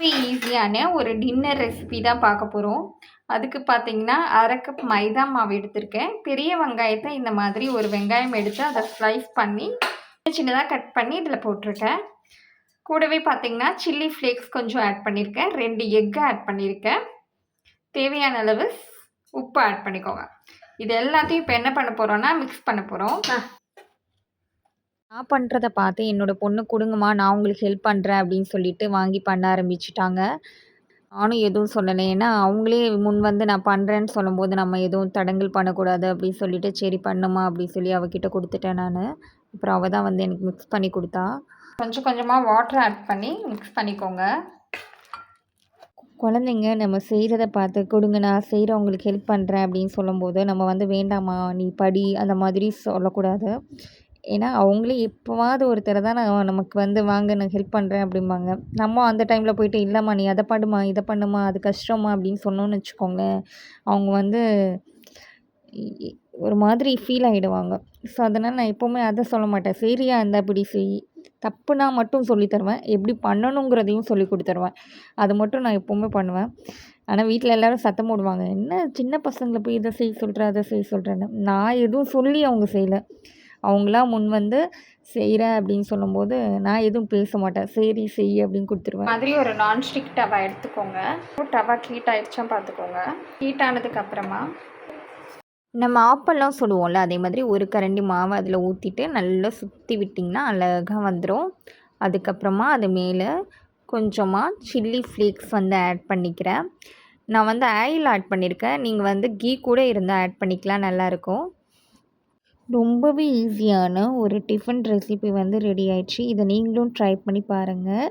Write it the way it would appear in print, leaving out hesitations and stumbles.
ஈஸியான ஒரு dinner recipe தான் பார்க்க போகிறோம். அதுக்கு பார்த்தீங்கன்னா, 1/2 கப் மைதா மாவு எடுத்திருக்கேன். பெரிய வெங்காயத்தை இந்த மாதிரி ஒரு வெங்காயம் எடுத்து அதை ஸ்லைஸ் பண்ணி சின்னதாக கட் பண்ணி இதில் போட்டிருக்கேன். கூடவே பார்த்தீங்கன்னா, சில்லி ஃப்ளேக்ஸ் கொஞ்சம் ஆட் பண்ணியிருக்கேன். 2 எக் ஆட் பண்ணியிருக்கேன். தேவையான அளவு உப்பு ஆட் பண்ணிக்கோங்க. இது எல்லாத்தையும் இப்போ என்ன பண்ண போகிறோன்னா, மிக்ஸ் பண்ண போகிறோம். நான் பண்ணுறத பார்த்து என்னோட பொண்ணு கொடுங்கம்மா நான் உங்களுக்கு ஹெல்ப் பண்ணுறேன் அப்படின்னு சொல்லிட்டு வாங்கி பண்ண ஆரம்பிச்சுட்டாங்க. நானும் எதுவும் சொல்லலை. ஏன்னா அவங்களே முன் வந்து நான் பண்ணுறேன்னு சொல்லும்போது நம்ம எதுவும் தடங்கல் பண்ணக்கூடாது அப்படின்னு சொல்லிட்டு சரி பண்ணுமா அப்படின்னு சொல்லி அவகிட்ட கொடுத்துட்டேன் நான். அப்புறம் அவள் தான் வந்து எனக்கு மிக்ஸ் பண்ணி கொடுத்தா. கொஞ்சம் கொஞ்சமாக வாட்டர் ஆட் பண்ணி மிக்ஸ் பண்ணிக்கோங்க. குழந்தைங்க நம்ம செய்கிறத பார்த்து கொடுங்க நான் செய்கிறேன் உங்களுக்கு ஹெல்ப் பண்ணுறேன் அப்படின்னு சொல்லும்போது நம்ம வந்து வேண்டாமா நீ படி அந்த மாதிரி சொல்லக்கூடாது. ஏன்னா அவங்களே எப்போவாவது ஒரு தடவை தான் நமக்கு வந்து வாங்க நான் ஹெல்ப் பண்ணுறேன் அப்படிம்பாங்க. நம்ம அந்த டைமில் போயிட்டு இல்லைம்மா நீ அதை பண்ணுமா இதை பண்ணுமா அது கஷ்டமா அப்படின்னு சொன்னோன்னு வச்சுக்கோங்களேன், அவங்க வந்து ஒரு மாதிரி ஃபீல் ஆகிடுவாங்க. ஸோ அதனால் நான் எப்போவுமே அதை சொல்ல மாட்டேன். சரியா இருந்தால் இப்படி செய், தப்புனா மட்டும் சொல்லி தருவேன். எப்படி பண்ணணுங்கிறதையும் சொல்லி கொடுத்துருவேன். அது மட்டும் நான் எப்போவுமே பண்ணுவேன். ஆனால் வீட்டில் எல்லோரும் சத்தம் போடுவாங்க, என்ன சின்ன பசங்களை போய் இதை செய்ய சொல்கிற அதை செய்ய சொல்கிறேன்னு. நான் எதுவும் சொல்லி அவங்க செய்யலை. அவங்களா முன் வந்து செய்கிறேன் அப்படின்னு சொல்லும்போது நான் எதுவும் பேச மாட்டேன். சரி செய் அப்படின்னு கொடுத்துருவேன். மாதிரி ஒரு நான்ஸ்டிக் டவா எடுத்துக்கோங்க. டவா ஹீட் ஆகிடுச்சா பார்த்துக்கோங்க. ஹீட் ஆனதுக்கப்புறமா நம்ம ஆப்பெல்லாம் சுடுவோம்ல, அதே மாதிரி ஒரு கரண்டி மாவு அதில் ஊற்றிட்டு நல்லா சுற்றி விட்டிங்கன்னா அழகாக வந்துடும். அதுக்கப்புறமா அது மேலே கொஞ்சமாக சில்லி ஃப்ளேக்ஸ் வந்து ஆட் பண்ணிக்கிறேன். நான் வந்து ஆயில் ஆட் பண்ணியிருக்கேன். நீங்கள் வந்து கீ கூட இருந்தால் ஆட் பண்ணிக்கலாம், நல்லாயிருக்கும். ரொம்பவே ஈஸியான ஒரு டிஃபன் ரெசிபி வந்து ரெடி ஆயிடுச்சு. இதை நீங்களும் ட்ரை பண்ணி பாருங்கள்.